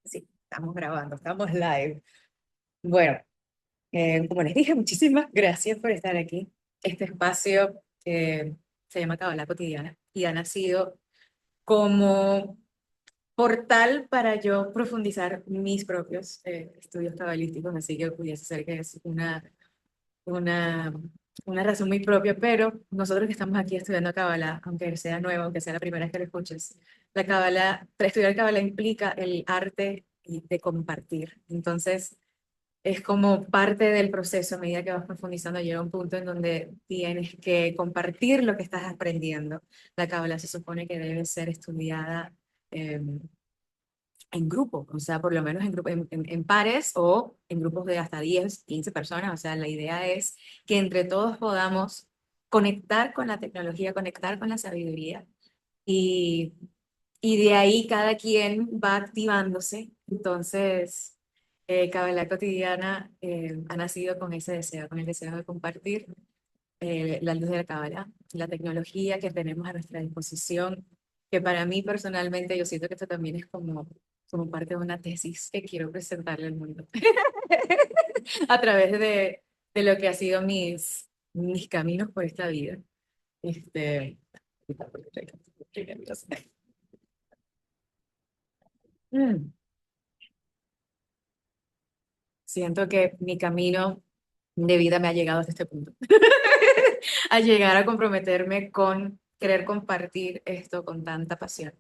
Sí, estamos grabando, estamos live. Bueno, como les dije, muchísimas gracias por estar aquí. Este espacio se llama Cábala Cotidiana y ha nacido como portal para yo profundizar mis propios estudios cabalísticos, así que pudiese ser que es una, una razón muy propia, pero nosotros que estamos aquí estudiando Cábala, aunque sea nuevo, aunque sea la primera vez que lo escuches, la Cábala, para estudiar Cábala implica el arte de compartir. Entonces, es como parte del proceso, a medida que vas profundizando, llega un punto en donde tienes que compartir lo que estás aprendiendo. La Cábala se supone que debe ser estudiada en grupo, o sea, por lo menos en pares o en grupos de hasta 10 15 personas. O sea, la idea es que entre todos podamos conectar con la tecnología, conectar con la sabiduría y, y de ahí cada quien va activándose. Entonces, Kabbalah Cotidiana ha nacido con ese deseo, con el deseo de compartir la luz de la Kabbalah, la tecnología que tenemos a nuestra disposición, que para mí personalmente yo siento que esto también es como parte de una tesis que quiero presentarle al mundo a través de lo que ha sido mis caminos por esta vida. Este, mm, siento que mi camino de vida me ha llegado hasta este punto. A llegar a comprometerme con querer compartir esto con tanta pasión,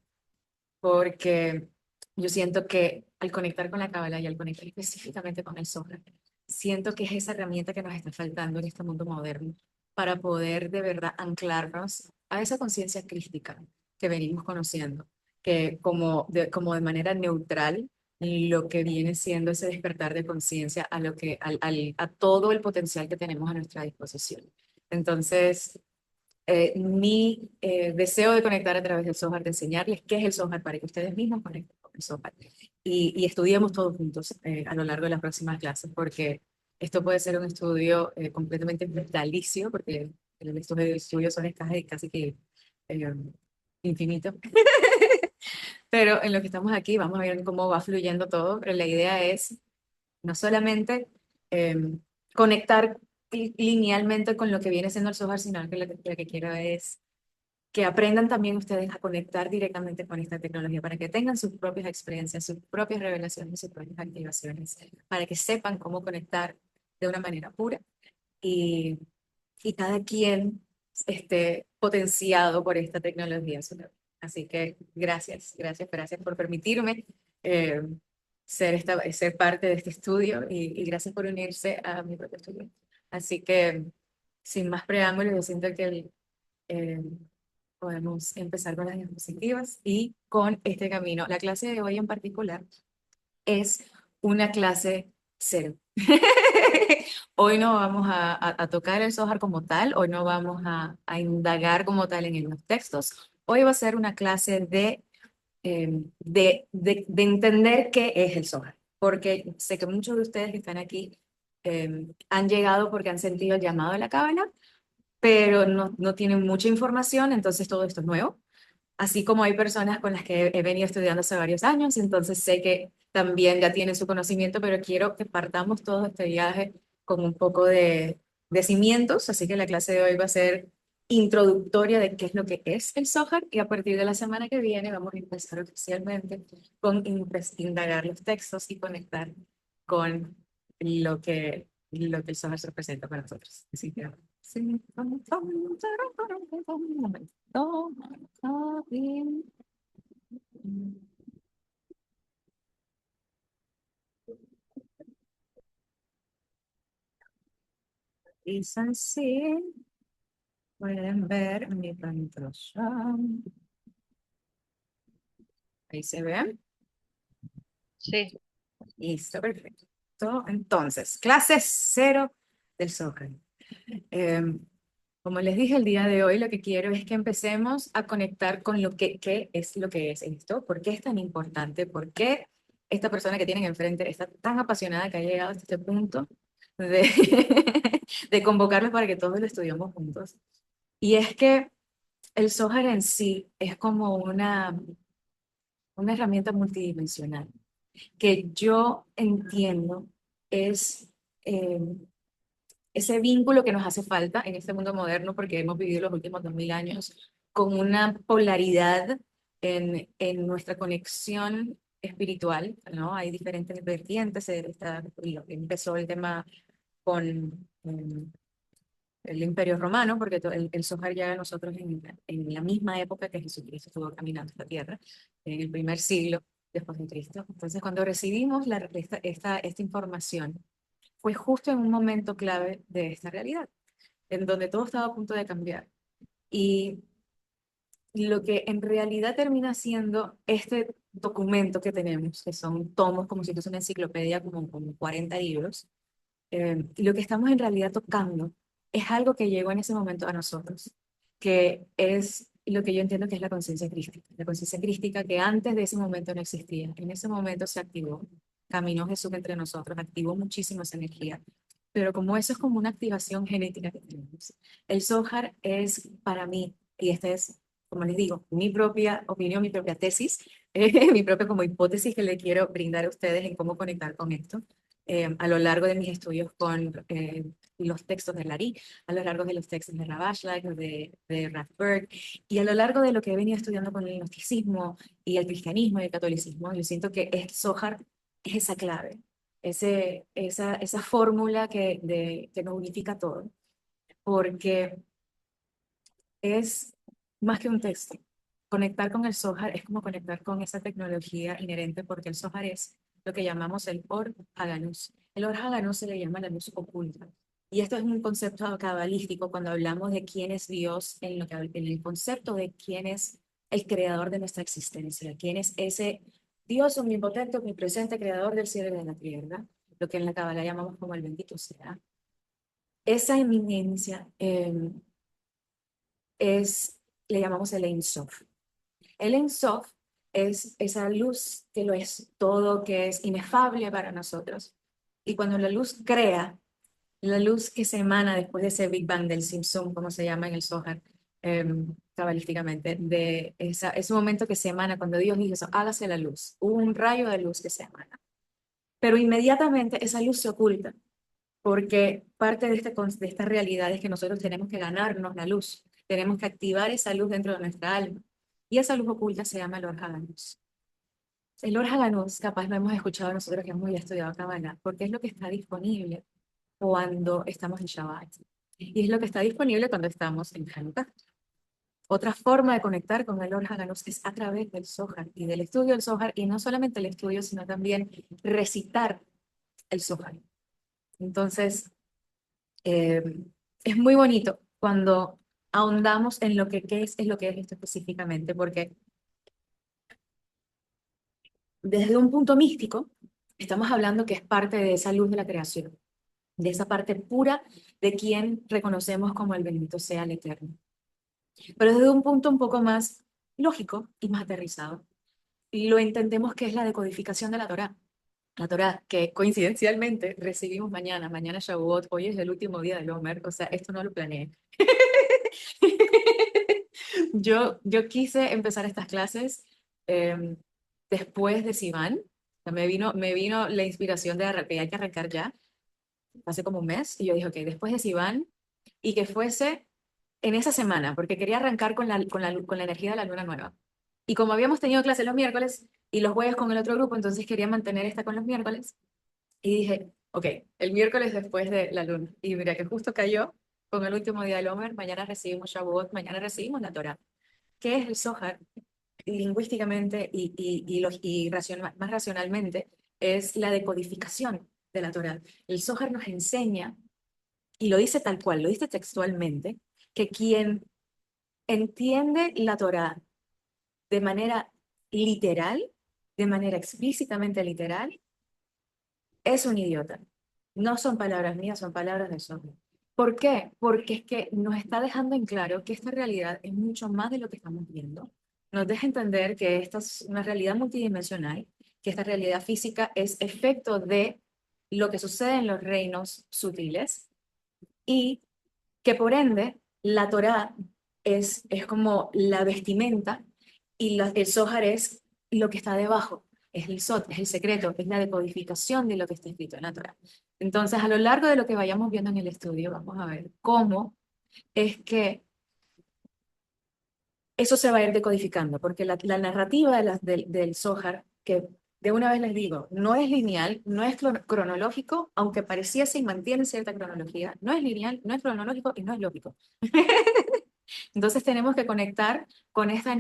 porque yo siento que al conectar con la Cábala y al conectar específicamente con el Zohar, siento que es esa herramienta que nos está faltando en este mundo moderno para poder de verdad anclarnos a esa conciencia crística que venimos conociendo, que como de manera neutral, lo que viene siendo ese despertar de conciencia a lo que a todo el potencial que tenemos a nuestra disposición. Entonces, mi deseo de conectar a través del software, de enseñarles qué es el software para que ustedes mismos conecten con el software y estudiemos todos juntos a lo largo de las próximas clases, porque esto puede ser un estudio completamente vitalicio, porque estos estudios son casi que eh, infinitos. Pero en lo que estamos aquí vamos a ver cómo va fluyendo todo, pero la idea es no solamente eh, conectar linealmente con lo que viene siendo el software, sino que lo que quiero es que aprendan también ustedes a conectar directamente con esta tecnología, para que tengan sus propias experiencias, sus propias revelaciones, sus propias activaciones, para que sepan cómo conectar de una manera pura y, y cada quien esté potenciado por esta tecnología. Así que gracias, gracias, gracias por permitirme eh, ser parte de este estudio y gracias por unirse a mi propio estudio. Así que, sin más preámbulos, yo siento que eh, podemos empezar con las diapositivas y con este camino. La clase de hoy en particular es una clase cero. Hoy no vamos a tocar el Zohar como tal, hoy no vamos a indagar como tal en los textos. Hoy va a ser una clase de entender qué es el Zohar, porque sé que muchos de ustedes que están aquí han llegado porque han sentido el llamado de la Cábala, pero no tienen mucha información, entonces todo esto es nuevo. Así como hay personas con las que he venido estudiando hace varios años, entonces sé que también ya tienen su conocimiento, pero quiero que partamos todo este viaje con un poco de cimientos, así que la clase de hoy va a ser introductoria de qué es lo que es el Zohar y a partir de la semana que viene vamos a empezar oficialmente con indagar los textos y conectar con lo que el Zohar se representa para nosotros. Así que, sí, un momento. Y así pueden ver mi pantalla. Ahí se ve. Sí, Listo, perfecto. Entonces, clase cero del Zócalo. Eh, Como les dije el día de hoy, lo que quiero es que empecemos a conectar con qué es lo que es esto, por qué es tan importante, por qué esta persona que tienen enfrente está tan apasionada que ha llegado hasta este punto de, de convocarlos para que todos lo estudiemos juntos. Y es que el Zohar en sí es como una herramienta multidimensional. que yo entiendo es eh, ese vínculo que nos hace falta en este mundo moderno porque hemos vivido los últimos 2000 años con una polaridad en nuestra conexión espiritual, ¿no? Hay diferentes vertientes, empezó el tema con el Imperio Romano, porque el Zohar llega a nosotros en la misma época que Jesucristo estuvo caminando esta tierra, en el primer siglo después de Cristo. Entonces, cuando recibimos esta información, fue justo en un momento clave de esta realidad, en donde todo estaba a punto de cambiar. Y lo que en realidad termina siendo este documento que tenemos, que son tomos, como si fuese una enciclopedia, como 40 libros, lo que estamos en realidad tocando es algo que llegó en ese momento a nosotros, que es lo que yo entiendo que es la conciencia crística que antes de ese momento no existía. En ese momento se activó, caminó Jesús entre nosotros, activó muchísimo esa energía. Pero como eso es como una activación genética que tenemos, el Zohar es para mí, y esta es, como les digo, mi propia opinión, mi propia tesis, mi propia como hipótesis que le quiero brindar a ustedes en cómo conectar con esto a lo largo de mis estudios con los textos de Larí, a lo largo de los textos de Ravashlag, de Rathberg, y a lo largo de lo que he venido estudiando con el gnosticismo y el cristianismo y el catolicismo, yo siento que el Zohar es esa clave, esa fórmula que nos unifica todo, porque es más que un texto. Conectar con el Zohar es como conectar con esa tecnología inherente, porque el Zohar es lo que llamamos el Or Haganus. El Or Haganus se le llama la luz oculta. Y esto es un concepto cabalístico cuando hablamos de quién es Dios, en el concepto de quién es el creador de nuestra existencia, quién es ese Dios omnipotente, omnipresente, creador del cielo y de la tierra, lo que en la Kabbalah llamamos como el bendito sea. Esa eminencia le llamamos el Ein Sof. El Ein Sof es esa luz que lo es todo, que es inefable para nosotros. Y cuando la luz crea, la luz que se emana después de ese Big Bang del Simpson, como se llama en el Zohar, cabalísticamente, ese momento que se emana cuando Dios dice eso, hágase la luz, hubo un rayo de luz que se emana. Pero inmediatamente esa luz se oculta, porque parte de esta realidad es que nosotros tenemos que ganarnos la luz, tenemos que activar esa luz dentro de nuestra alma. Y esa luz oculta se llama el Orhaganus. El Orhaganus, capaz lo hemos escuchado nosotros que hemos ya estudiado Kabbalah, porque es lo que está disponible cuando estamos en Shabbat. Y es lo que está disponible cuando estamos en Hanukkah. Otra forma de conectar con el Orhaganus es a través del Zohar y del estudio del Zohar, y no solamente el estudio, sino también recitar el Zohar. Entonces, eh, es muy bonito cuando ahondamos en lo que qué es lo que es esto específicamente, porque desde un punto místico, estamos hablando que es parte de esa luz de la creación, de esa parte pura de quien reconocemos como el bendito sea el Eterno. Pero desde un punto un poco más lógico y más aterrizado, lo entendemos que es la decodificación de la Torá. La Torá que coincidencialmente recibimos mañana, mañana es Shavuot, hoy es el último día del Omer, o sea, esto no lo planeé. Yo quise empezar estas clases eh, después de Sivan. O sea, me vino la inspiración que hay que arrancar ya, hace como un mes, y yo dije, ok, después de Sivan, y que fuese en esa semana, porque quería arrancar con la energía de la luna nueva. Y como habíamos tenido clases los miércoles y los jueves con el otro grupo, entonces quería mantener esta con los miércoles, y dije, ok, el miércoles después de la luna. Y mira que justo cayó con el último día del Omer, mañana recibimos Shavuot, mañana recibimos la Torah. ¿Qué es el Zohar? Lingüísticamente más racionalmente, es la decodificación de la Torah. El Zohar nos enseña, y lo dice tal cual, lo dice textualmente, que quien entiende la Torah de manera literal, de manera explícitamente literal, es un idiota. No son palabras mías, son palabras de Zohar. ¿Por qué? Porque es que nos está dejando en claro que esta realidad es mucho más de lo que estamos viendo. Nos deja entender que esta es una realidad multidimensional, que esta realidad física es efecto de lo que sucede en los reinos sutiles y que por ende la Torá es como la vestimenta y el Zohar es lo que está debajo. es el Sot, es el secreto, es la decodificación de lo que está escrito en la Torá. Entonces, a lo largo de lo que vayamos viendo en el estudio, vamos a ver cómo es que eso se va a ir decodificando, porque la narrativa del Zohar, que de una vez les digo, no es lineal, no es cronológico, aunque pareciese y mantiene cierta cronología, no es lineal, no es cronológico y no es lógico. Entonces tenemos que conectar con esta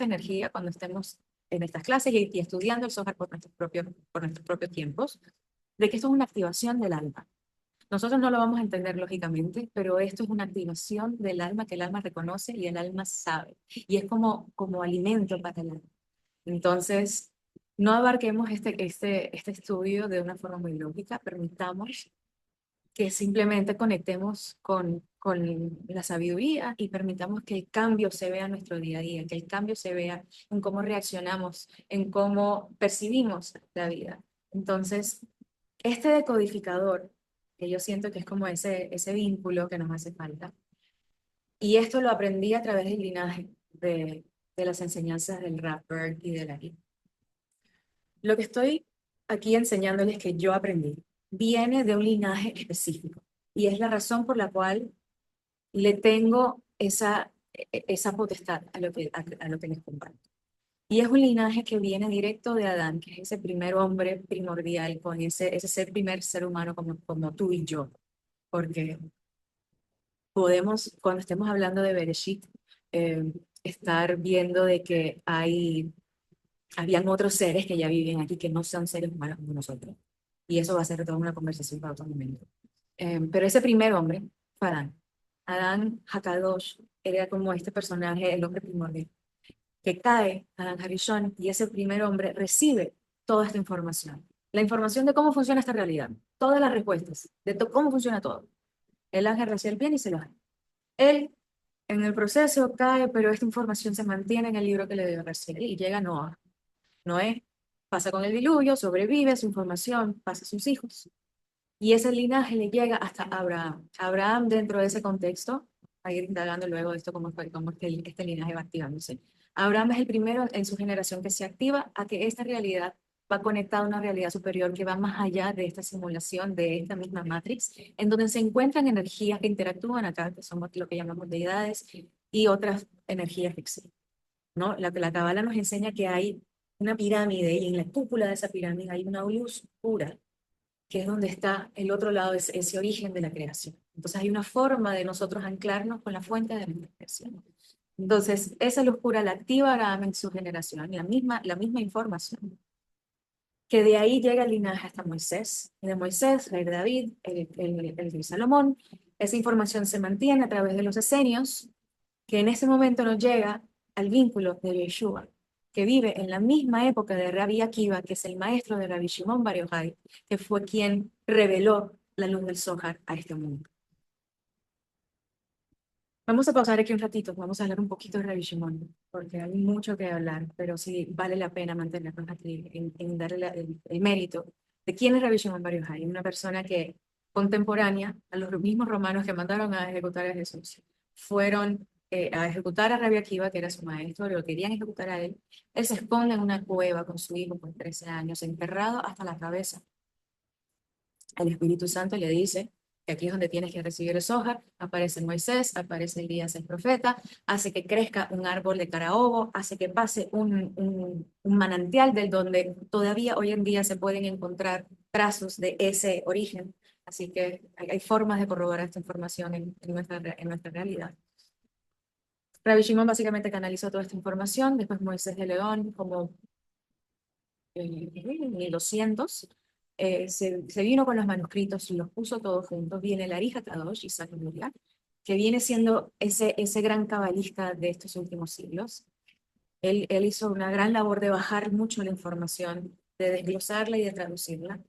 energía cuando estemos en estas clases y estudiando el Zohar por nuestros propios tiempos, de que esto es una activación del alma. Nosotros no lo vamos a entender lógicamente, pero esto es una activación del alma que el alma reconoce y el alma sabe. Y es como alimento para el alma. Entonces, no abarquemos este estudio de una forma muy lógica, permitamos que simplemente conectemos con la sabiduría y permitamos que el cambio se vea en nuestro día a día, que el cambio se vea en cómo reaccionamos, en cómo percibimos la vida. Entonces, este decodificador, que yo siento que es como ese vínculo que nos hace falta, y esto lo aprendí a través del linaje de las enseñanzas del rapper y de la hip. Lo que estoy aquí enseñándoles que yo aprendí viene de un linaje específico y es la razón por la cual le tengo esa potestad a lo que les comparto. Y es un linaje que viene directo de Adán, que es ese primer hombre primordial, con ese ser primer ser humano como tú y yo. Porque podemos, cuando estemos hablando de Bereshit, eh, estar viendo de que habían otros seres que ya viven aquí que no son seres humanos como nosotros. Y eso va a ser toda una conversación para otro momento. Pero ese primer hombre fue Adán. Adán Hakadosh era como este personaje, el hombre primordial, que cae, Adán Harishon, y ese primer hombre recibe toda esta información. La información de cómo funciona esta realidad, todas las respuestas, de cómo funciona todo. El ángel recibe el bien y se lo da. Él, en el proceso, cae, pero esta información se mantiene en el libro que le debe recibir y llega a Noah. Noé pasa con el diluvio, sobrevive, su información pasa a sus hijos. Y ese linaje le llega hasta Abraham. Abraham, dentro de ese contexto, a ir indagando luego de esto, cómo este linaje va activándose. Abraham es el primero en su generación que se activa a que esta realidad va conectada a una realidad superior que va más allá de esta simulación, de esta misma Matrix, en donde se encuentran energías que interactúan acá, que son lo que llamamos deidades, y otras energías que existen, ¿no? La Cábala nos enseña que hay una pirámide y en la cúpula de esa pirámide hay una luz pura que es donde está el otro lado, ese origen de la creación. Entonces hay una forma de nosotros anclarnos con la fuente de nuestra creación. Entonces, esa luz pura la activa Abraham en su generación, la misma información, que de ahí llega el linaje hasta Moisés, y de Moisés, rey de David, el rey Salomón. Esa información se mantiene a través de los esenios, que en ese momento nos llega al vínculo de Yeshua, que vive en la misma época de Rabbi Akiva, que es el maestro de Rabbi Shimon Bar Yochai, que fue quien reveló la luz del Zohar a este mundo. Vamos a pausar aquí un ratito, vamos a hablar un poquito de Rabbi Shimon, porque hay mucho que hablar, pero sí vale la pena mantenernos aquí en darle el mérito de quién es Rabbi Shimon Bar Yochai, una persona que contemporánea a los mismos romanos que mandaron a ejecutar a Jesús, fueron a ejecutar a Rabbi Akiva, que era su maestro, lo querían ejecutar a él. Él se esconde en una cueva con su hijo por 13 años, enterrado hasta la cabeza. El Espíritu Santo le dice que aquí es donde tienes que recibir el Zohar, aparece Moisés, aparece Elías el profeta, hace que crezca un árbol de caraobo, hace que pase un manantial del donde todavía hoy en día se pueden encontrar trazos de ese origen. Así que hay formas de corroborar esta información en nuestra realidad. Rabbi Shimon básicamente canalizó toda esta información, después Moisés de León, como en 1200, se vino con los manuscritos y los puso todos juntos. Viene el Arija Kadosh, Isaac Luria, que viene siendo ese gran cabalista de estos últimos siglos. Él hizo una gran labor de bajar mucho la información, de desglosarla y de traducirla.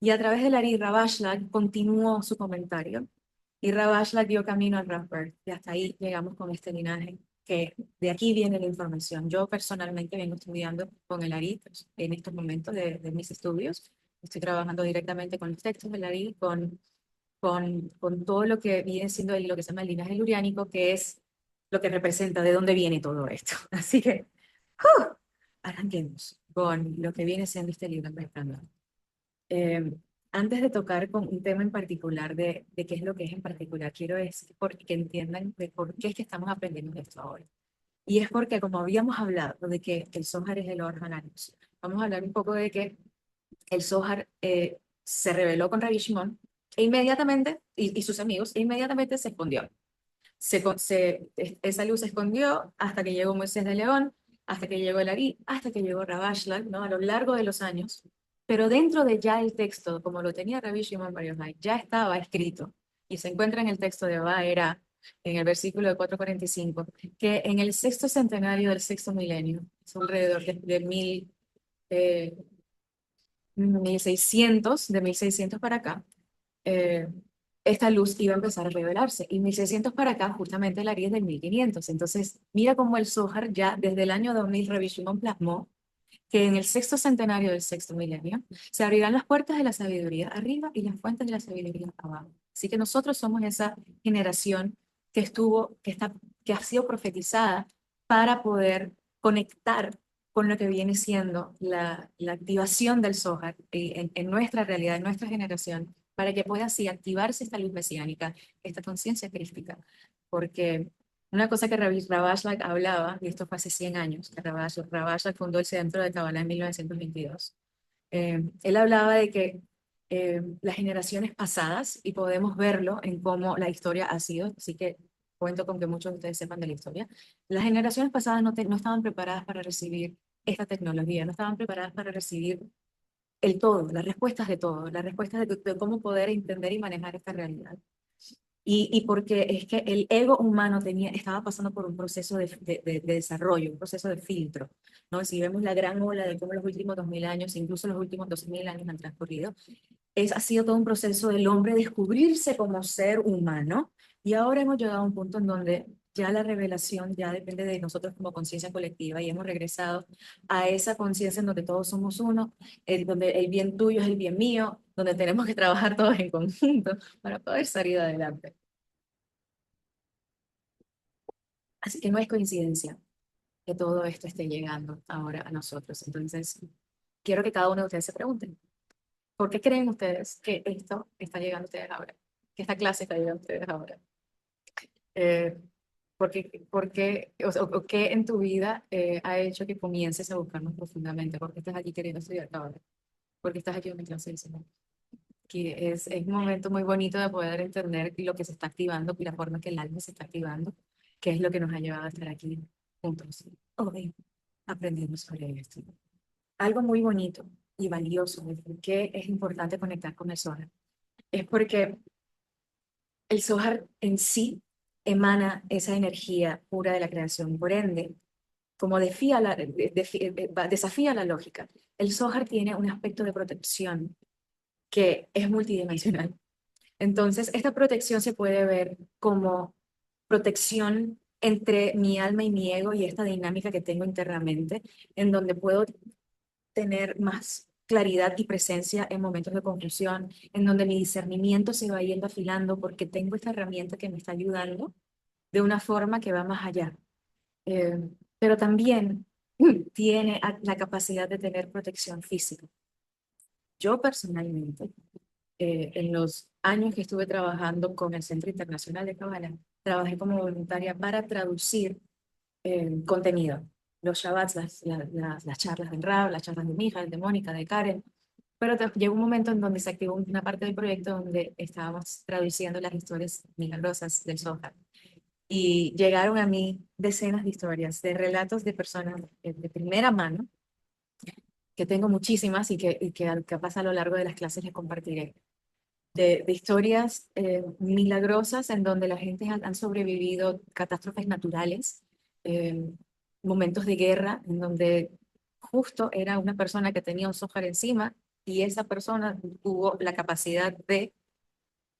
Y a través del Ari Rabashlag continuó su comentario. Y Rabashlag dio camino al Rapper. Y hasta ahí llegamos con este linaje, que de aquí viene la información. Yo personalmente vengo estudiando con el Ari pues, en estos momentos de mis estudios. Estoy trabajando directamente con los textos del Ari, con todo lo que viene siendo lo que se llama el linaje luriánico, que es lo que representa de dónde viene todo esto. Así que, ¡uh! Arranquemos. con lo que viene siendo este libro Empezando. Eh, Antes de tocar con un tema en particular de qué es lo que es en particular, quiero es que entiendan de por qué es que estamos aprendiendo esto ahora. Y es porque, como habíamos hablado de que el Zohar es el Orhanatos, vamos a hablar un poco de que el Zohar se rebeló contra Rabbi Shimon e inmediatamente, y sus amigos, e inmediatamente se escondió. Esa luz se escondió hasta que llegó Moisés de León, hasta que llegó el Ari, hasta que llegó Rabashlag, ¿no? A lo largo de los años. Pero dentro de ya el texto, como lo tenía Rabbi Shimon Bar Yochai, ya estaba escrito y se encuentra en el texto de Baera, en el versículo de 445, que en el sexto centenario del sexto milenio, es alrededor de 1600, de 1600 para acá, eh, esta luz iba a empezar a revelarse. Y 1600 para acá, justamente el Ari es del 1500. Entonces, mira cómo el Zohar ya desde el año 2000, Rabbi Shimon plasmó que en el sexto centenario del sexto milenio se abrirán las puertas de la sabiduría arriba y las fuentes de la sabiduría abajo. Así que nosotros somos esa generación que estuvo, que ha sido profetizada para poder conectar con lo que viene siendo la activación del Zohar en nuestra realidad, en nuestra generación, para que pueda así activarse esta luz mesiánica, esta conciencia crística. Porque una cosa que Ravashak hablaba, y esto fue hace 100 años, que Ravashak fundó el Centro de Kabbalah en 1922. Él hablaba de que las generaciones pasadas, y podemos verlo en cómo la historia ha sido, así que cuento con que muchos de ustedes sepan de la historia, las generaciones pasadas no estaban preparadas para recibir esta tecnología, no estaban preparadas para recibir el todo, las respuestas de todo, las respuestas de cómo poder entender y manejar esta realidad. Y porque es que el ego humano estaba pasando por un proceso de desarrollo, un proceso de filtro, ¿no? Si vemos la gran ola de cómo los últimos 2000 años, incluso los últimos 2000 años han transcurrido, ha sido todo un proceso del hombre descubrirse como ser humano. Y ahora hemos llegado a un punto en donde ya la revelación ya depende de nosotros como conciencia colectiva y hemos regresado a esa conciencia en donde todos somos uno, donde el bien tuyo es el bien mío, donde tenemos que trabajar todos en conjunto para poder salir adelante. Así que no es coincidencia que todo esto esté llegando ahora a nosotros. Entonces, quiero que cada uno de ustedes se pregunten, ¿por qué creen ustedes que esto está llegando a ustedes ahora? Que esta clase está llegando a ustedes ahora. Eh, o qué en tu vida ha hecho que comiences a buscarnos profundamente? ¿Por qué estás aquí queriendo estudiar ahora? ¿Por qué estás aquí en mi clase de diseño? Que es un momento muy bonito de poder entender lo que se está activando y la forma que el alma se está activando, que es lo que nos ha llevado a estar aquí juntos hoy aprendiendo sobre esto. Algo muy bonito y valioso de por qué es importante conectar con el Zohar es porque el Zohar en sí emana esa energía pura de la creación. Por ende, como desafía la lógica, el Zohar tiene un aspecto de protección que es multidimensional. Entonces, esta protección se puede ver como protección entre mi alma y mi ego y esta dinámica que tengo internamente, en donde puedo tener más claridad y presencia en momentos de confusión, en donde mi discernimiento se va yendo afilando porque tengo esta herramienta que me está ayudando de una forma que va más allá. Eh, pero también tiene la capacidad de tener protección física. Yo personalmente, en los años que estuve trabajando con el Centro Internacional de Kabbalah, trabajé como voluntaria para traducir contenido. Los Shabbats, las charlas del Rab, las charlas de mi hija, de Mónica, de Karen. Pero llegó un momento en donde se activó una parte del proyecto donde estábamos traduciendo las historias milagrosas del Zohar. Y llegaron a mí decenas de historias, de relatos de personas de primera mano, que tengo muchísimas y que capaz a lo largo de las clases les compartiré de historias milagrosas en donde la gente han sobrevivido catástrofes naturales, eh, momentos de guerra, en donde justo era una persona que tenía un Zohar encima y esa persona tuvo la capacidad de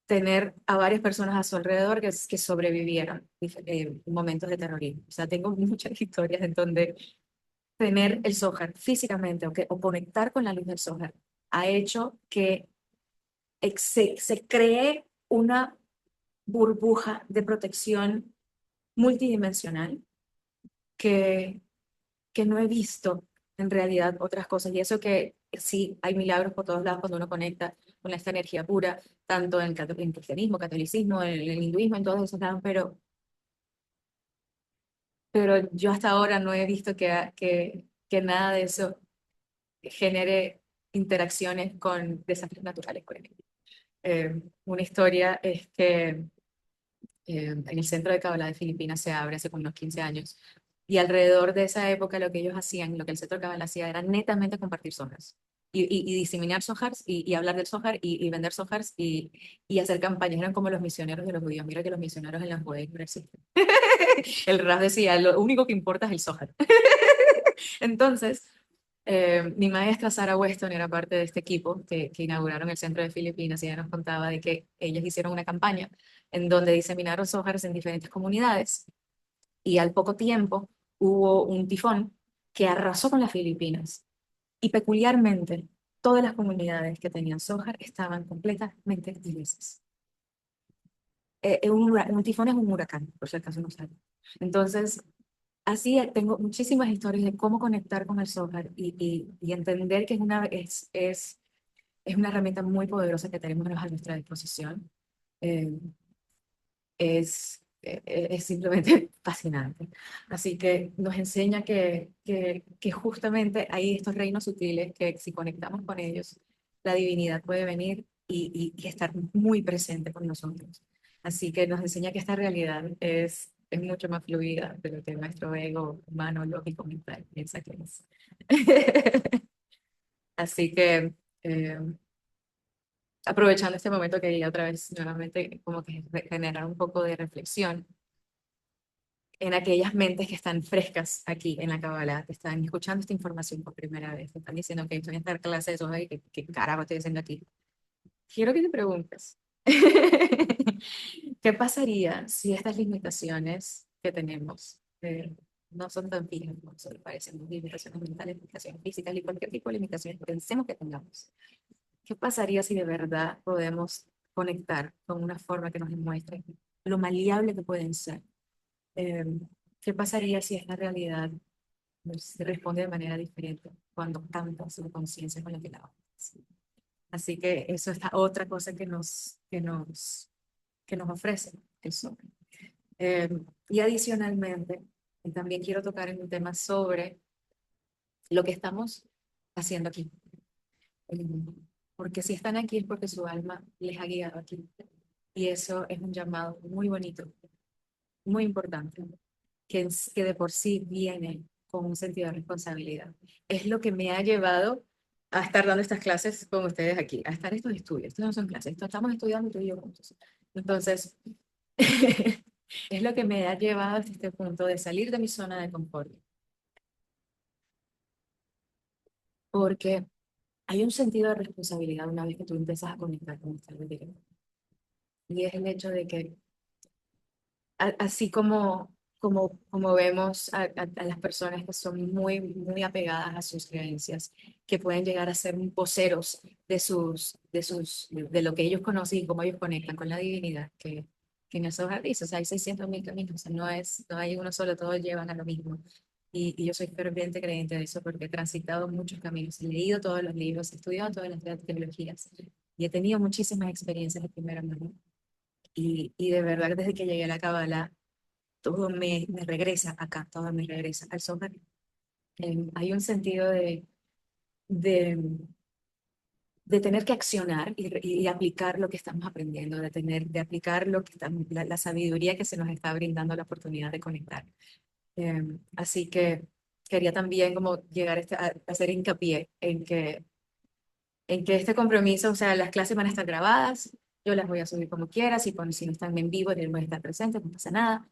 tener a varias personas a su alrededor que sobrevivieron momentos de terrorismo. O sea, tengo muchas historias en donde tener el Zohar físicamente o conectar con la luz del Zohar ha hecho que se cree una burbuja de protección multidimensional que, que no he visto en realidad otras cosas. Y eso que sí, hay milagros por todos lados cuando uno conecta con esta energía pura, tanto en cristianismo, catolicismo, en el hinduismo, en todos esos lados, pero yo hasta ahora no he visto que nada de eso genere interacciones con desastres naturales, por ejemplo. Una historia es que en el centro de Kabbalah de Filipinas se abre hace como unos 15 años. Y alrededor de esa época lo que ellos hacían, lo que el centro de Kabbalah hacía era netamente compartir sohars. Y diseminar sohars y hablar del sohar y vender sohars y hacer campañas. Eran como los misioneros de los judíos. Mira que los misioneros en la judaísmo no existen. El Ras decía, lo único que importa es el sohar. Entonces, mi maestra Sarah Weston era parte de este equipo que inauguraron el centro de Filipinas y ella nos contaba de que ellos hicieron una campaña en donde diseminaron sojas en diferentes comunidades y al poco tiempo hubo un tifón que arrasó con las Filipinas y peculiarmente todas las comunidades que tenían soja estaban completamente ilesas. Un tifón es un huracán, por si acaso no saben. Entonces, así tengo muchísimas historias de cómo conectar con el software y entender que es una herramienta muy poderosa que tenemos a nuestra disposición. Eh, es simplemente fascinante. Así que nos enseña que justamente hay estos reinos sutiles que si conectamos con ellos, la divinidad puede venir y estar muy presente con nosotros. Así que nos enseña que esta realidad es mucho más fluida de lo que nuestro ego humano, lógico, mental piensa que es. Así que aprovechando este momento quería otra vez nuevamente como que generar un poco de reflexión en aquellas mentes que están frescas aquí en la Kabbalah, que están escuchando esta información por primera vez, que están diciendo que estoy en esta clase de Zohar y que carajo estoy haciendo aquí. Quiero que te preguntes, ¿qué pasaría si estas limitaciones que tenemos no son tan fijas como solo parecen limitaciones mentales, limitaciones físicas y cualquier tipo de limitaciones que pensemos que tengamos? ¿Qué pasaría si de verdad podemos conectar con una forma que nos demuestre lo maleable que pueden ser? Eh, ¿Qué pasaría si esta realidad se responde de manera diferente cuando cambia su conciencia con la que la vamos? Así que eso es otra cosa que nos ofrece el sol. Eh, y adicionalmente, también quiero tocar en un tema sobre lo que estamos haciendo aquí. Eh, Porque si están aquí es porque su alma les ha guiado aquí. Y eso es un llamado muy bonito, muy importante, que de por sí viene con un sentido de responsabilidad. Es lo que me ha llevado a estar dando estas clases con ustedes aquí, a estar en estos estudios. Estos no son clases, esto estamos estudiando tú y yo juntos. Entonces, es lo que me ha llevado hasta este punto de salir de mi zona de confort. Porque hay un sentido de responsabilidad una vez que tú empiezas a conectar con esta directo. Y es el hecho de que así como vemos a las personas que son muy apegadas a sus creencias, que pueden llegar a ser voceros de lo que ellos conocen y cómo ellos conectan con la divinidad, que en el Zohar dice, o sea, hay 600.000 caminos, o sea, no hay uno solo, todos llevan a lo mismo. Y yo soy ferviente creyente de eso porque he transitado muchos caminos, he leído todos los libros, he estudiado todas las teologías y he tenido muchísimas experiencias de primera mano. Y de verdad, desde que llegué a la Cábala, todo me regresa acá, todo me regresa al software. Hay un sentido de, de tener que accionar y aplicar lo que estamos aprendiendo, de aplicar lo que la sabiduría que se nos está brindando la oportunidad de conectar. Así que quería también como llegar a hacer hincapié en que este compromiso, o sea, las clases van a estar grabadas, yo las voy a subir como quiera, si no están en vivo, yo voy a estar presente, no pasa nada.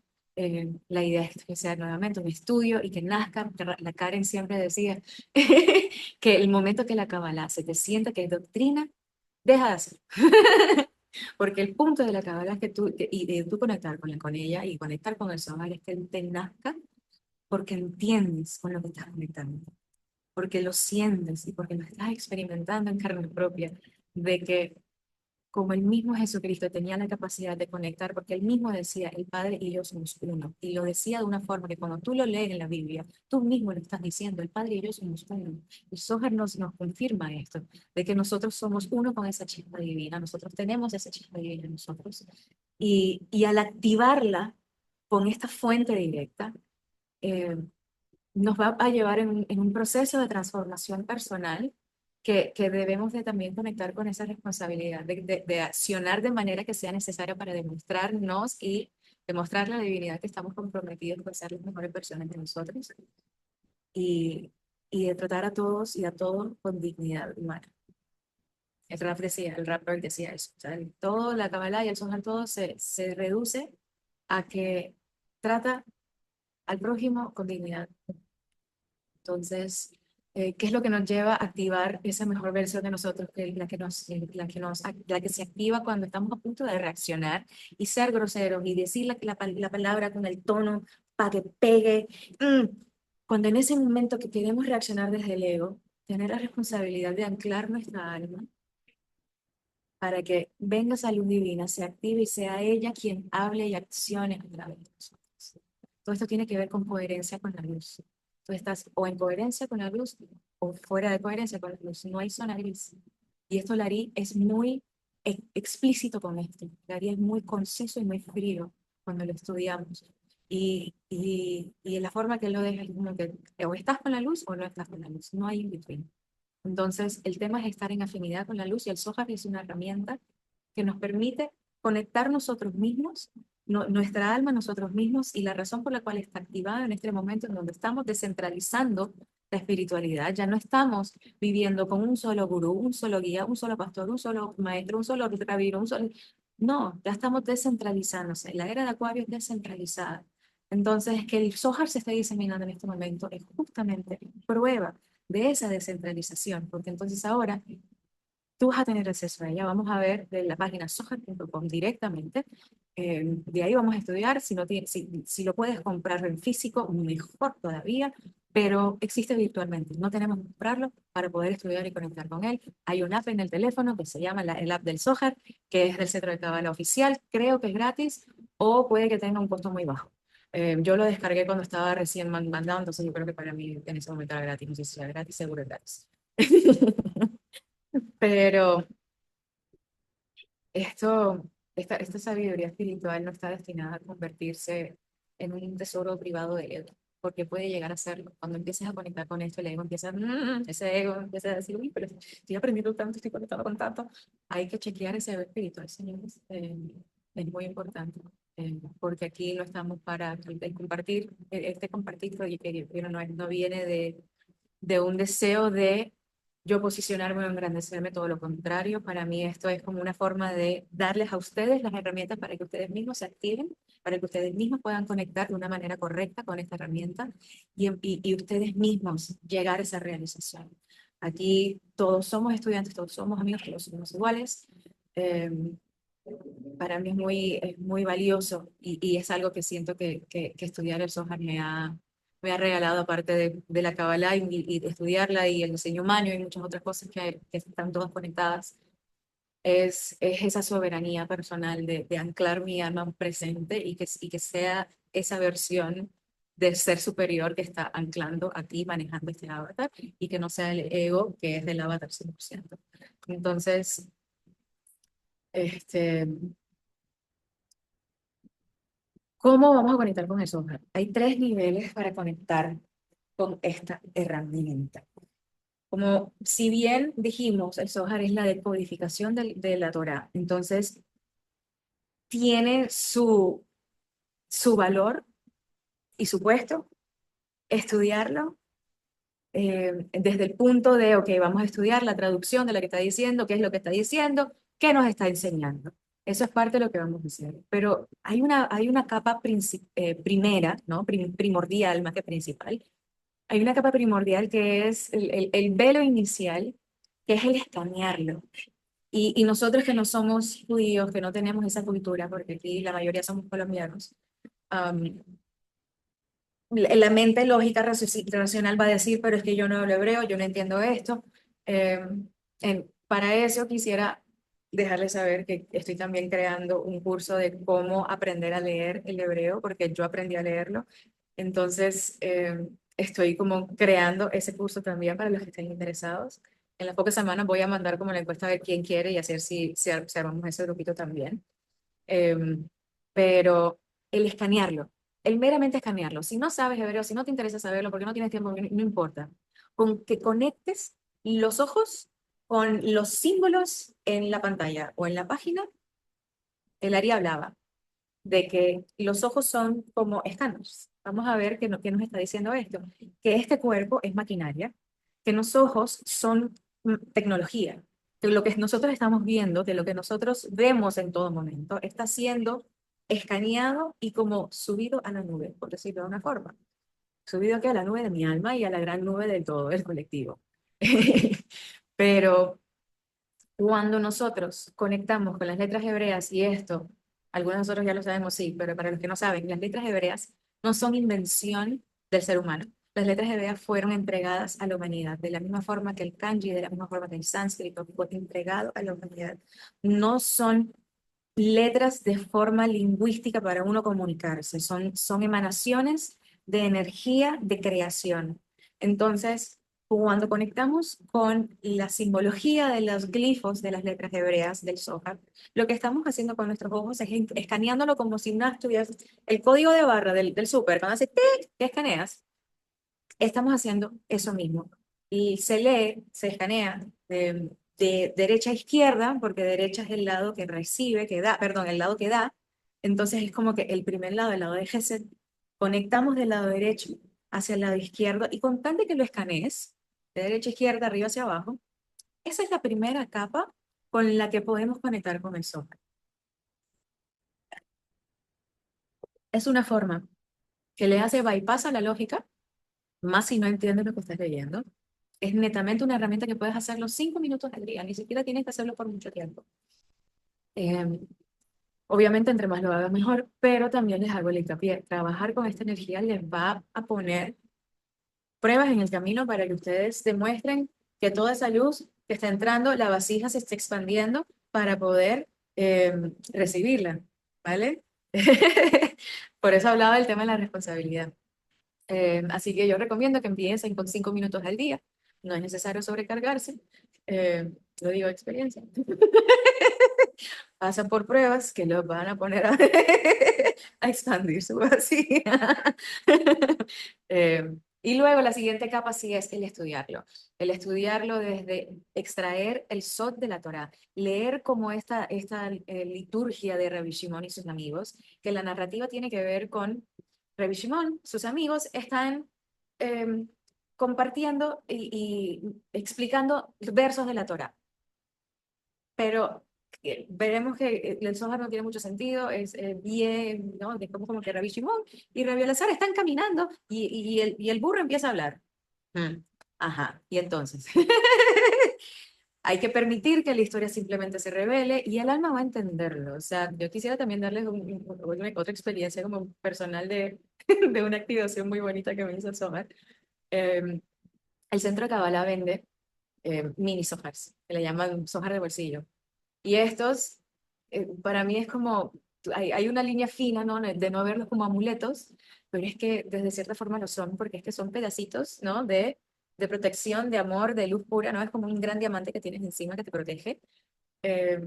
La idea es que sea nuevamente un estudio y que nazca, porque la Karen siempre decía que el momento que la Kabbalah se te sienta que es doctrina, deja de hacer. Porque el punto de la Kabbalah es que y de tú conectar con ella y conectar con el Zohar es que te nazca porque entiendes con lo que estás conectando, porque lo sientes y porque lo estás experimentando en carne propia, de que como el mismo Jesucristo tenía la capacidad de conectar, porque él mismo decía, el Padre y yo somos uno, y lo decía de una forma que cuando tú lo lees en la Biblia, tú mismo lo estás diciendo, el Padre y yo somos uno. Y Zohar nos confirma esto, de que nosotros somos uno con esa chispa divina, nosotros tenemos esa chispa divina en nosotros, y al activarla con esta fuente directa, eh, nos va a llevar en un proceso de transformación personal que debemos de también conectar con esa responsabilidad de accionar de manera que sea necesaria para demostrarnos y demostrar la divinidad que estamos comprometidos con ser las mejores personas de nosotros y, y de tratar a todos y a todos con dignidad humana. El rapper decía eso, o sea, todo, la Kabbalah y el Zohar, todo se reduce a que trata al prójimo con dignidad. Entonces, ¿qué es lo que nos lleva a activar esa mejor versión de nosotros, que es la que se activa cuando estamos a punto de reaccionar y ser groseros y decir la palabra con el tono para que pegue? Mm. Cuando en ese momento que queremos reaccionar desde el ego, tener la responsabilidad de anclar nuestra alma para que venga esa luz divina, se active y sea ella quien hable y accione a través de nosotros. Todo esto tiene que ver con coherencia con la luz. Tú estás o en coherencia con la luz o fuera de coherencia con la luz. No hay zona gris. Y esto Larí es muy explícito con esto. Larí es muy conciso y muy frío cuando lo estudiamos. Y la forma que él lo deja es como que o estás con la luz o no estás con la luz. No hay in between. Entonces, el tema es estar en afinidad con la luz y el Zohar es una herramienta que nos permite conectar nosotros mismos, nuestra alma, nosotros mismos, y la razón por la cual está activada en este momento en donde estamos descentralizando la espiritualidad. Ya no estamos viviendo con un solo gurú, un solo guía, un solo pastor, un solo maestro, un solo rabino, un solo... No, ya estamos descentralizándose. La era de Acuario es descentralizada. Entonces, que el Zohar se esté diseminando en este momento es justamente prueba de esa descentralización, porque entonces ahora tú vas a tener acceso a ella. Vamos a ver de la página soja.com directamente. De ahí vamos a estudiar. Si, no tiene, si lo puedes comprar en físico, mejor todavía, pero existe virtualmente. No tenemos que comprarlo para poder estudiar y conectar con él. Hay un app en el teléfono que se llama el app del Zohar, que es del Centro de Cabala Oficial. Creo que es gratis o puede que tenga un costo muy bajo. Yo lo descargué cuando estaba recién mandado, entonces yo creo que para mí en ese momento era gratis. No sé si era gratis, seguro es gratis. Pero esto, esta sabiduría espiritual no está destinada a convertirse en un tesoro privado del ego, porque puede llegar a serlo. Cuando empieces a conectar con esto, el ego empieza, ese ego empieza a decir, uy, pero estoy aprendiendo tanto, estoy conectado con tanto. Hay que chequear ese ego espiritual, señores. Es muy importante, porque aquí no estamos para el compartir, este compartir pero no viene de un deseo de yo posicionarme o engrandecerme, todo lo contrario. Para mí esto es como una forma de darles a ustedes las herramientas para que ustedes mismos se activen, para que ustedes mismos puedan conectar de una manera correcta con esta herramienta y ustedes mismos llegar a esa realización. Aquí todos somos estudiantes, todos somos amigos, todos somos iguales. Eh, para mí es muy valioso y es algo que siento que estudiar el software me ha regalado, aparte de la Kabbalah y de estudiarla y el diseño humano y muchas otras cosas que están todas conectadas. Es esa soberanía personal de anclar mi alma presente y que sea esa versión del ser superior que está anclando a ti, manejando este avatar, y que no sea el ego que es del avatar 100%. Entonces, este, ¿cómo vamos a conectar con el software? Hay tres niveles para conectar con esta herramienta. Como si bien dijimos, el Zohar es la decodificación de la Torá, entonces tiene su valor y su puesto estudiarlo desde el punto de, ok, vamos a estudiar la traducción de lo que está diciendo, qué es lo que está diciendo, qué nos está enseñando. Eso es parte de lo que vamos a hacer. Pero hay una capa primera, ¿no? Primordial más que principal. Hay una capa primordial que es el velo inicial, que es el escanearlo. Y nosotros que no somos judíos, que no tenemos esa cultura, porque aquí la mayoría somos colombianos, um, la mente lógica racional va a decir, pero es que yo no hablo hebreo, yo no entiendo esto. Para eso quisiera dejarles saber que estoy también creando un curso de cómo aprender a leer el hebreo, porque yo aprendí a leerlo. Entonces, estoy como creando ese curso también para los que estén interesados. En las pocas semanas voy a mandar como la encuesta a ver quién quiere y hacer si armamos ese grupito también. Em, pero el escanearlo, el meramente escanearlo, si no sabes hebreo, si no te interesa saberlo porque no tienes tiempo, no importa, con que conectes los ojos con los símbolos en la pantalla o en la página, el Ari hablaba de que los ojos son como escáneres. Vamos a ver qué nos está diciendo esto, que este cuerpo es maquinaria, que los ojos son tecnología, que lo que nosotros estamos viendo, que lo que nosotros vemos en todo momento, está siendo escaneado y como subido a la nube, por decirlo de una forma. Subido aquí a la nube de mi alma y a la gran nube del todo, el colectivo. Pero cuando nosotros conectamos con las letras hebreas, y esto, algunos de nosotros ya lo sabemos, sí, pero para los que no saben, las letras hebreas no son invención del ser humano. Las letras hebreas fueron entregadas a la humanidad, de la misma forma que el kanji, de la misma forma que el sánscrito fue entregado a la humanidad. No son letras de forma lingüística para uno comunicarse, son emanaciones de energía de creación. Entonces, cuando conectamos con la simbología de los glifos de las letras hebreas del Zohar, lo que estamos haciendo con nuestros ojos es escaneándolo como si no estuvieras el código de barra del súper, cuando hace tic, que escaneas, estamos haciendo eso mismo. Y se lee, se escanea de derecha a izquierda, porque derecha es el lado que recibe, que da, perdón, el lado que da. Entonces es como que el primer lado, el lado de Gesed, conectamos del lado derecho hacia el lado izquierdo y con tal de que lo escanees, de derecha a izquierda, arriba hacia abajo, esa es la primera capa con la que podemos conectar con el software. Es una forma que le hace bypass a la lógica, más si no entiendes lo que estás leyendo. Es netamente una herramienta que puedes hacerlo 5 minutos al día, ni siquiera tienes que hacerlo por mucho tiempo. Eh, Obviamente, entre más lo hagas mejor, pero también les hago el hincapié. Trabajar con esta energía les va a poner pruebas en el camino para que ustedes demuestren que toda esa luz que está entrando, la vasija se está expandiendo para poder recibirla, ¿vale? Por eso hablaba del tema de la responsabilidad. Así que yo recomiendo que empiecen con 5 minutos al día. No es necesario sobrecargarse. Lo digo de experiencia. Pasan por pruebas que los van a poner a, a expandir su vacía. Y luego la siguiente capa sí es el estudiarlo. El estudiarlo desde extraer el sot de la Torá, leer como esta liturgia de Rabbi Shimon y sus amigos, que la narrativa tiene que ver con Rabbi Shimon, sus amigos están eh, compartiendo y explicando versos de la Torá, pero veremos que el Zohar no tiene mucho sentido, es bien, ¿no? Es como que Rabbi Shimon y Rabbi Elazar están caminando y el burro empieza a hablar. Mm, Ajá, y entonces hay que permitir que la historia simplemente se revele y el alma va a entenderlo. O sea, yo quisiera también darles otra experiencia como personal de una activación muy bonita que me hizo el Zohar. Eh, el centro de Kabbalah vende mini Zohars, que le llaman Zohar de bolsillo. Y estos, para mí es como, hay una línea fina, ¿no? De no verlos como amuletos, pero es que desde cierta forma lo son, porque es que son pedacitos, ¿no? De protección, de amor, de luz pura, ¿no? Es como un gran diamante que tienes encima que te protege. Eh,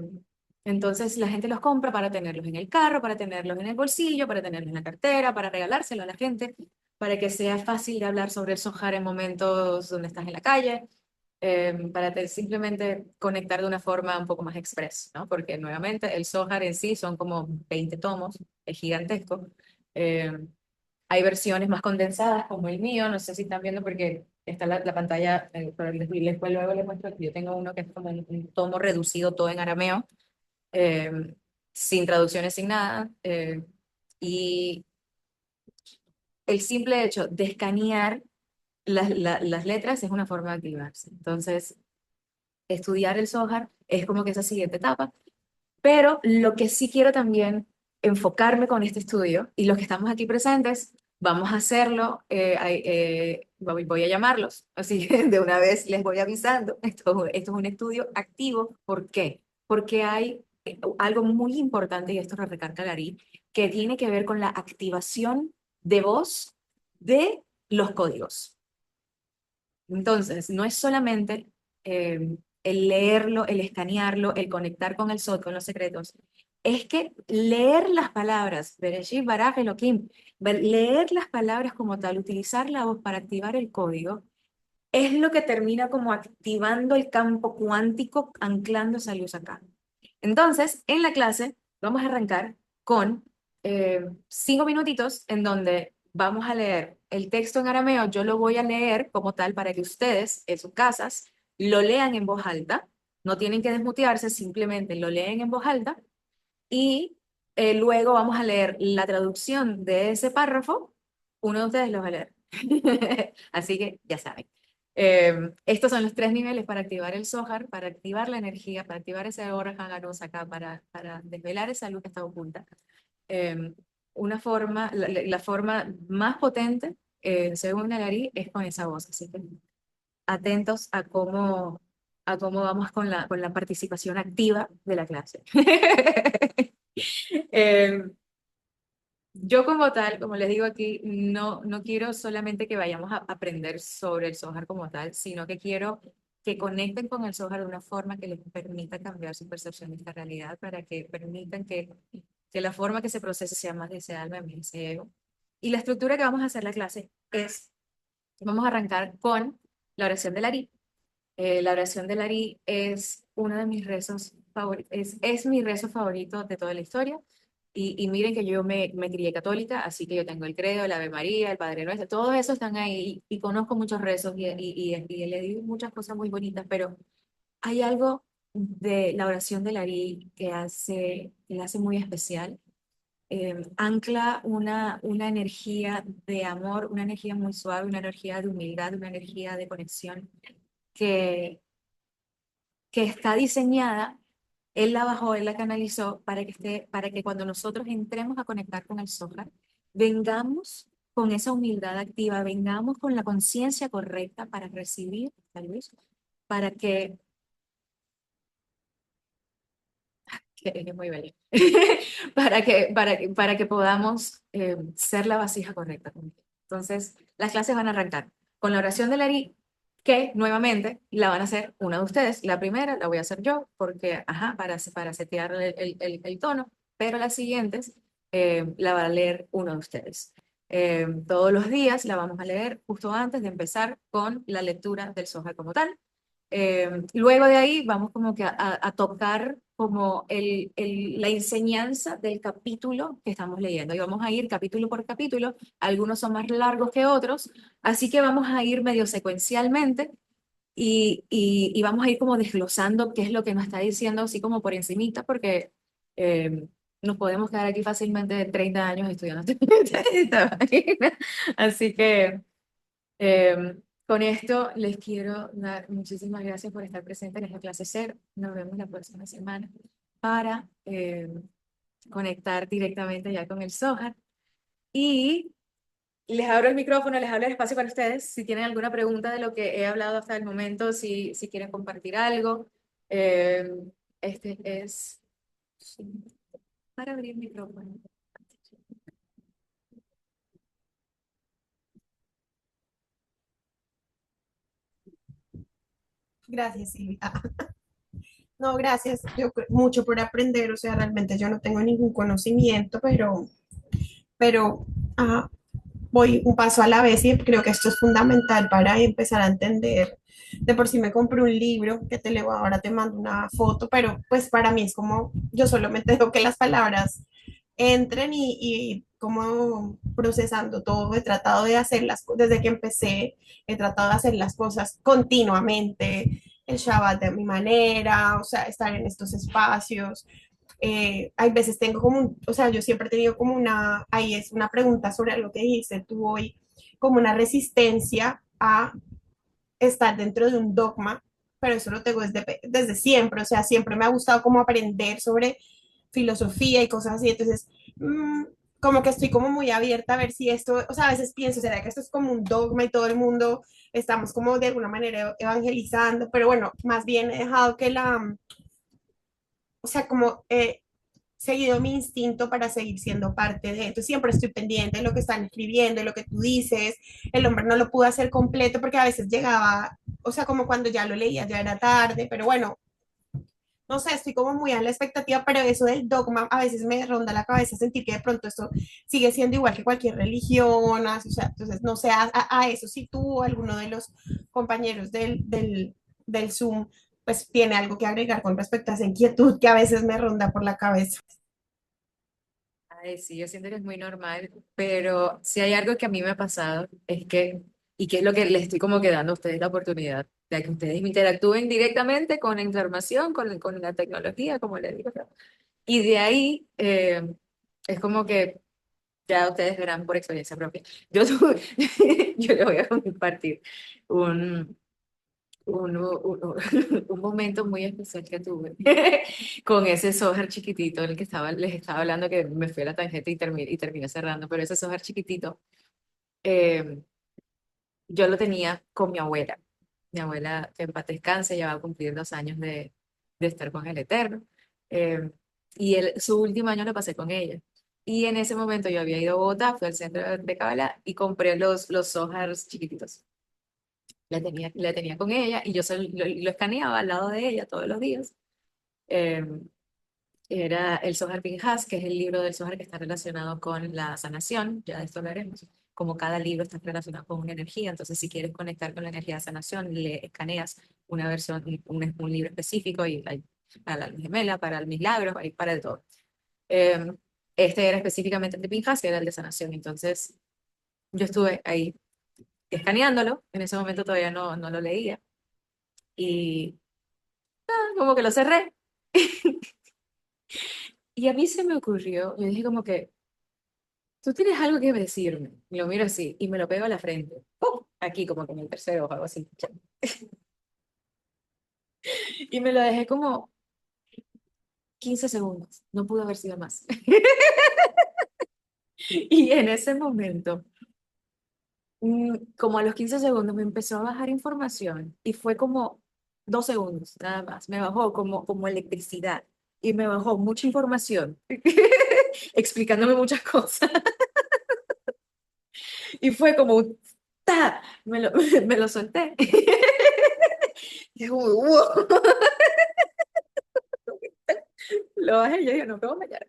entonces la gente los compra para tenerlos en el carro, para tenerlos en el bolsillo, para tenerlos en la cartera, para regalárselo a la gente, para que sea fácil de hablar sobre el Zohar en momentos donde estás en la calle, para simplemente conectar de una forma un poco más express, ¿no? Porque nuevamente el Zohar en sí son como 20 tomos, es gigantesco. Eh, Hay versiones más condensadas como el mío, no sé si están viendo porque está la pantalla, pero luego les muestro que yo tengo uno que es como un tomo reducido todo en arameo, eh, sin traducciones, sin nada. Y el simple hecho de escanear las letras es una forma de activarse. Entonces, estudiar el Zohar es como que esa siguiente etapa. Pero lo que sí quiero también enfocarme con este estudio y los que estamos aquí presentes, vamos a hacerlo, voy a llamarlos, así que de una vez les voy avisando, esto es un estudio activo. ¿Por qué? porque hay algo muy importante, y esto lo recalca Larí, que tiene que ver con la activación de voz de los códigos. Entonces, no es solamente el leerlo, el escanearlo, el conectar con el SOT, con los secretos, es que leer las palabras, Bereshit Baraj Elohim, leer las palabras como tal, utilizar la voz para activar el código, es lo que termina como activando el campo cuántico, anclando esa luz acá. Entonces, en la clase vamos a arrancar con 5 minutitos en donde vamos a leer el texto en arameo. Yo lo voy a leer como tal para que ustedes en sus casas lo lean en voz alta. No tienen que desmutearse, simplemente lo leen en voz alta y luego vamos a leer la traducción de ese párrafo. Uno de ustedes lo va a leer. Así que ya saben. Estos son los 3 niveles para activar el Zohar, para activar la energía, para activar ese aura Haganos acá, para desvelar esa luz que está oculta. Eh, una forma, la forma más potente, según Nagari, es con esa voz. Así que atentos a cómo vamos con la participación activa de la clase. Eh, yo como tal, como les digo aquí, no quiero solamente que vayamos a aprender sobre el Zohar como tal, sino que quiero que conecten con el Zohar de una forma que les permita cambiar su percepción de esta realidad, para que permitan que la forma que se procese sea más de ese alma, más de ese ego. Y la estructura que vamos a hacer la clase es, vamos a arrancar con la oración del Ari. La oración del Ari es uno de mis rezos favoritos, es mi rezo favorito de toda la historia. Y miren que yo me crié católica, así que yo tengo el credo, el Ave María, el Padre Nuestro, todos esos están ahí y conozco muchos rezos y le digo muchas cosas muy bonitas, pero hay algo de la oración del Ari que la hace muy especial. Ancla una energía de amor, una energía muy suave, una energía de humildad, una energía de conexión que que está diseñada, él la bajó, él la canalizó para que para que cuando nosotros entremos a conectar con el Zohar, vengamos con esa humildad activa, vengamos con la conciencia correcta para recibir la luz, para que es muy bello, para que podamos ser la vasija correcta. Entonces, las clases van a arrancar con la oración del Ari, que nuevamente la van a hacer una de ustedes. La primera la voy a hacer yo, porque, ajá, para setear el tono, pero las siguientes la va a leer uno de ustedes. Todos los días la vamos a leer justo antes de empezar con la lectura del Zohar como tal. Luego de ahí vamos como que a tocar como la enseñanza del capítulo que estamos leyendo. Y vamos a ir capítulo por capítulo, algunos son más largos que otros, así que vamos a ir medio secuencialmente y vamos a ir como desglosando qué es lo que nos está diciendo, así como por encimita, porque nos podemos quedar aquí fácilmente 30 años estudiando esta vaina. Así que... con esto les quiero dar muchísimas gracias por estar presentes en esta clase cero. Nos vemos la próxima semana para conectar directamente ya con el Zohar. Y les abro el micrófono, les abro el espacio para ustedes. Si tienen alguna pregunta de lo que he hablado hasta el momento, si quieren compartir algo. Eh, este es sí, para abrir el micrófono. Gracias, Silvia. No, gracias. Mucho por aprender, o sea, realmente yo no tengo ningún conocimiento, pero ah, voy un paso a la vez y creo que esto es fundamental para empezar a entender. De por sí me compré un libro que te leo ahora, te mando una foto, pero pues para mí es como, yo solamente dejo que las palabras entren y como procesando todo. He tratado de hacer desde que empecé, he tratado de hacer las cosas continuamente, el Shabbat de mi manera, o sea, estar en estos espacios. Hay veces tengo como, o sea, yo siempre he tenido como ahí es una pregunta sobre algo que dijiste tú hoy, como una resistencia a estar dentro de un dogma, pero eso lo tengo desde siempre, o sea, siempre me ha gustado como aprender sobre filosofía y cosas así, entonces, como que estoy como muy abierta a ver si esto, o sea, a veces pienso, ¿será que esto es como un dogma y todo el mundo estamos como de alguna manera evangelizando? Pero bueno, más bien he dejado que o sea, como seguido mi instinto para seguir siendo parte de. Entonces siempre estoy pendiente de lo que están escribiendo, de lo que tú dices. El hombre no lo pudo hacer completo porque a veces llegaba, o sea, como cuando ya lo leía, ya era tarde, pero bueno, no sé, estoy como muy a la expectativa, pero eso del dogma a veces me ronda la cabeza sentir que de pronto esto sigue siendo igual que cualquier religión, o sea, entonces no sé, a eso si tú o alguno de los compañeros del Zoom, pues tiene algo que agregar con respecto a esa inquietud que a veces me ronda por la cabeza. Ay, sí, yo siento que es muy normal, pero si hay algo que a mí me ha pasado, es que, y que es lo que les estoy como que dando a ustedes la oportunidad, de que ustedes interactúen directamente con la información, con la tecnología, como les digo. Y de ahí es como que ya ustedes verán por experiencia propia. Yo les voy a compartir un, un momento muy especial que tuve con ese software chiquitito el que les estaba hablando que me fui a la tangente y terminé cerrando, pero ese software chiquitito eh, yo lo tenía con mi abuela. Mi abuela, que en paz descanse, ya va a cumplir 2 años de estar con el Eterno. Eh, su último año lo pasé con ella. Y en ese momento yo había ido a Bogotá, fui al centro de Kabbalah y compré los softwares chiquititos. La tenía con ella y yo lo escaneaba al lado de ella todos los días. Eh, Era el Zohar Pinhas, que es el libro del Zohar que está relacionado con la sanación, ya de esto hablaremos. Como cada libro está relacionado con una energía, entonces si quieres conectar con la energía de sanación, le escaneas una versión, un libro específico y hay para la alma gemela, para el milagros, hay para de todo. Eh, este era específicamente el de Pinhas, que era el de sanación, entonces yo estuve ahí escaneándolo, en ese momento todavía no lo leía y como que lo cerré. Y a mí se me ocurrió, yo dije como que, tú tienes algo que decirme. Y lo miro así y me lo pego a la frente. ¡Pum! Aquí como con el tercer ojo, algo así. Y me lo dejé como 15 segundos. No pudo haber sido más. Y en ese momento, como a los 15 segundos, me empezó a bajar información y fue como 2 segundos, nada más. Me bajó como electricidad y me bajó mucha información, explicándome muchas cosas. Y fue como un ¡ta! Me lo solté. Y como, ¡wow! Lo bajé y yo dije, no puedo fallar.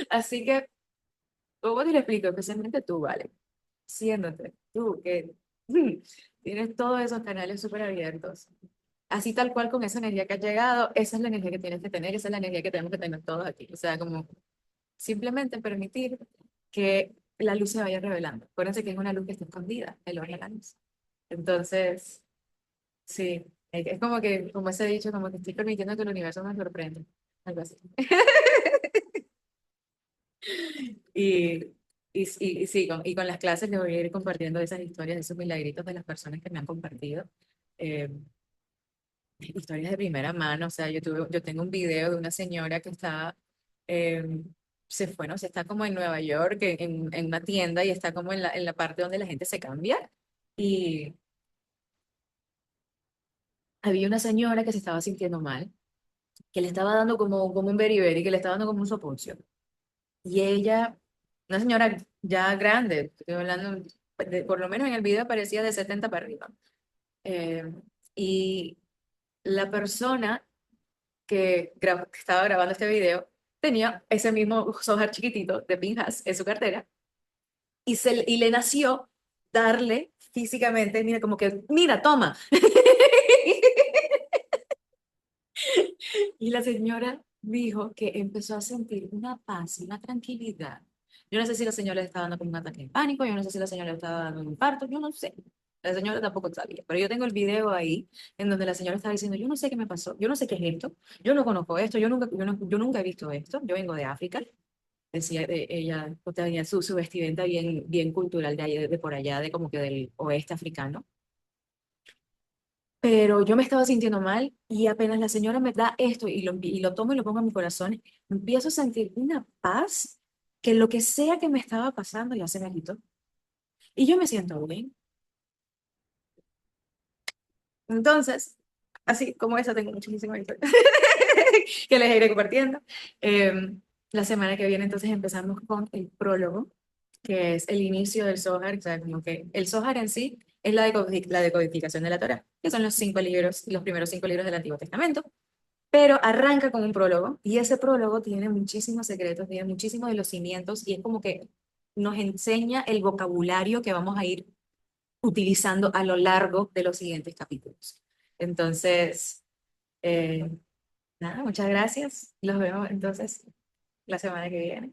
Así que, ¿cómo te lo explico? Especialmente tú, ¿vale? Siéndote, tú que tienes todos esos canales súper abiertos. Así tal cual con esa energía que ha llegado, esa es la energía que tienes que tener, esa es la energía que tenemos que tener todos aquí. O sea, como simplemente permitir que la luz se vaya revelando. Acuérdense que es una luz que está escondida, el oro de la luz. Entonces, sí, es como que, como ese dicho, como que estoy permitiendo que el universo me sorprenda. Algo así. Y, y sí, y con las clases les voy a ir compartiendo esas historias, esos milagritos de las personas que me han compartido. eh, Historias de primera mano. O sea, yo tengo un video de una señora que está, eh, se fue, no sé, está como en Nueva York, en una tienda y está como en la parte donde la gente se cambia. Y había una señora que se estaba sintiendo mal, que le estaba dando como un beriberi, que le estaba dando como un soponcio. Y ella, una señora ya grande, estoy hablando, por lo menos en el video parecía de 70 para arriba. Eh, y la persona que estaba grabando este video tenía ese mismo software chiquitito de Pinhas en su cartera y le nació darle físicamente, mira, como que, mira, toma. Y la señora dijo que empezó a sentir una paz y una tranquilidad. Yo no sé si la señora le estaba dando como un ataque de pánico, yo no sé si la señora le estaba dando un infarto, yo no sé. La señora tampoco sabía, pero yo tengo el video ahí en donde la señora estaba diciendo, yo no sé qué me pasó, yo no sé qué es esto, yo no conozco esto, yo nunca he visto esto, yo vengo de África, decía ella, tenía su vestimenta bien cultural de por allá, de como que del oeste africano. Pero yo me estaba sintiendo mal y apenas la señora me da esto y lo tomo y lo pongo en mi corazón, empiezo a sentir una paz que lo que sea que me estaba pasando ya se me quitó. Y yo me siento bien. Entonces, así como esa tengo muchísimas historias que les iré compartiendo. La semana que viene entonces empezamos con el prólogo, que es el inicio del Zohar, o sea, como que el Zohar en sí es la decodificación de la Torá, que son los 5 libros, los primeros 5 libros del Antiguo Testamento, pero arranca con un prólogo y ese prólogo tiene muchísimos secretos, tiene muchísimos de los cimientos y es como que nos enseña el vocabulario que vamos a ir utilizando a lo largo de los siguientes capítulos. Entonces, nada, muchas gracias. Los vemos entonces la semana que viene.